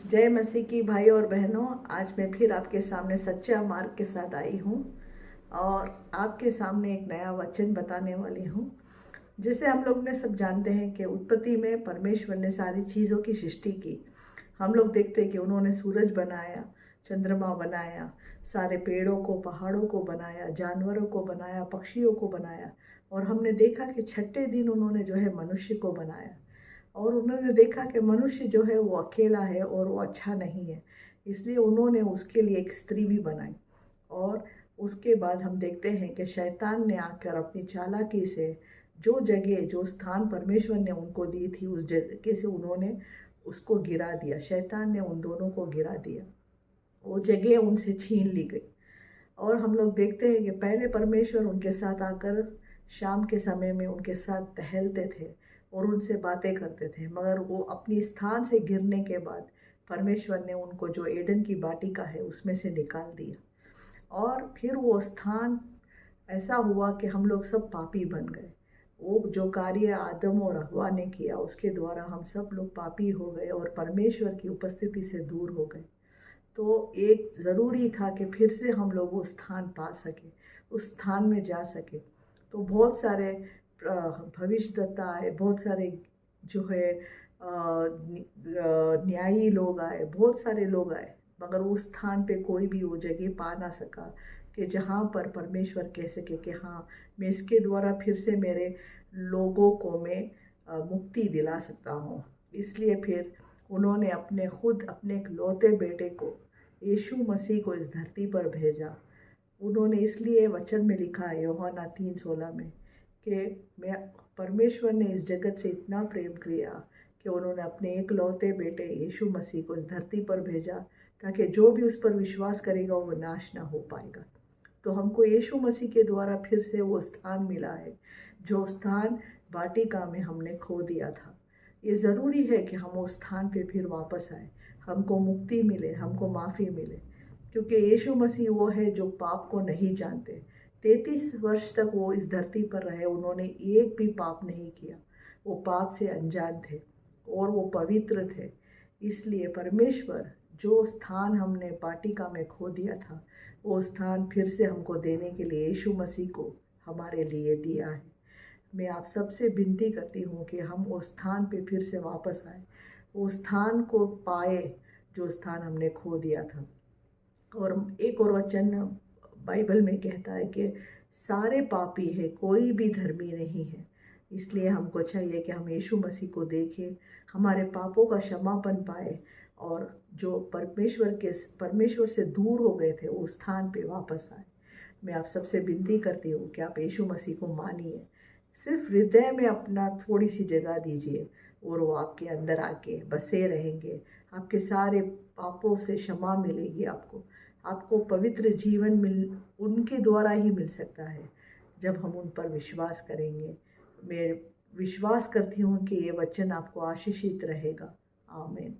जय मसीह की भाई और बहनों। आज मैं फिर आपके सामने सच्चा मार्ग के साथ आई हूँ और आपके सामने एक नया वचन बताने वाली हूँ। जिसे हम लोग ने सब जानते हैं कि उत्पत्ति में परमेश्वर ने सारी चीज़ों की सृष्टि की। हम लोग देखते हैं कि उन्होंने सूरज बनाया, चंद्रमा बनाया, सारे पेड़ों को, पहाड़ों को बनाया, जानवरों को बनाया, पक्षियों को बनाया। और हमने देखा कि छठे दिन उन्होंने जो है मनुष्य को बनाया। और उन्होंने देखा कि मनुष्य जो है वो अकेला है और वो अच्छा नहीं है, इसलिए उन्होंने उसके लिए एक स्त्री भी बनाई। और उसके बाद हम देखते हैं कि शैतान ने आकर अपनी चालाकी से जो स्थान परमेश्वर ने उनको दी थी, उस जगह से उन्होंने उसको गिरा दिया। शैतान ने उन दोनों को गिरा दिया, वो जगह उनसे छीन ली गई। और हम लोग देखते हैं कि पहले परमेश्वर उनके साथ आकर शाम के समय में उनके साथ टहलते थे और उनसे बातें करते थे, मगर वो अपनी स्थान से गिरने के बाद परमेश्वर ने उनको जो एडन की वाटिका है उसमें से निकाल दिया। और फिर वो स्थान ऐसा हुआ कि हम लोग सब पापी बन गए। वो जो कार्य आदम और हव्वा ने किया उसके द्वारा हम सब लोग पापी हो गए और परमेश्वर की उपस्थिति से दूर हो गए। तो एक ज़रूरी था कि फिर से हम लोग वो स्थान पा सके, उस स्थान में जा सके। तो बहुत सारे भविष्यद्वक्ता आए, बहुत सारे जो है न्यायी लोग आए, बहुत सारे लोग आए, मगर उस स्थान पे कोई भी वो जगह पा ना सका कि जहाँ पर परमेश्वर कह सके कि हाँ, मैं इसके द्वारा फिर से मेरे लोगों को मैं मुक्ति दिला सकता हूँ। इसलिए फिर उन्होंने अपने एक लौते बेटे को, यीशु मसीह को इस धरती पर भेजा। उन्होंने इसलिए वचन में लिखा है यूहन्ना 3:16 में कि मैं परमेश्वर ने इस जगत से इतना प्रेम किया कि उन्होंने अपने एक लौते बेटे यीशु मसीह को इस धरती पर भेजा, ताकि जो भी उस पर विश्वास करेगा वो नाश ना हो पाएगा। तो हमको यीशु मसीह के द्वारा फिर से वो स्थान मिला है, जो स्थान वाटिका में हमने खो दिया था। ये ज़रूरी है कि हम उस स्थान पे फिर वापस आए, हमको मुक्ति मिले, हमको माफ़ी मिले, क्योंकि यीशु मसीह वो है जो पाप को नहीं जानते। 33 वर्ष तक वो इस धरती पर रहे, उन्होंने एक भी पाप नहीं किया। वो पाप से अनजान थे और वो पवित्र थे। इसलिए परमेश्वर जो स्थान हमने वाटिका में खो दिया था, वो स्थान फिर से हमको देने के लिए यीशु मसीह को हमारे लिए दिया है। मैं आप सबसे विनती करती हूँ कि हम उस स्थान पे फिर से वापस आए, वो स्थान को पाए जो स्थान हमने खो दिया था। और एक और वचन बाइबल में कहता है कि सारे पापी है, कोई भी धर्मी नहीं है। इसलिए हमको चाहिए कि हम यीशु मसीह को देखें, हमारे पापों का क्षमापन पाए और जो परमेश्वर से दूर हो गए थे उस स्थान पे वापस आए। मैं आप सबसे विनती करती हूँ कि आप यीशु मसीह को मानिए, सिर्फ हृदय में अपना थोड़ी सी जगह दीजिए और वो आपके अंदर आके बसे रहेंगे। आपके सारे पापों से क्षमा मिलेगी आपको, आपको पवित्र जीवन उनके द्वारा ही मिल सकता है जब हम उन पर विश्वास करेंगे। मैं विश्वास करती हूँ कि ये वचन आपको आशीषित रहेगा। आमीन।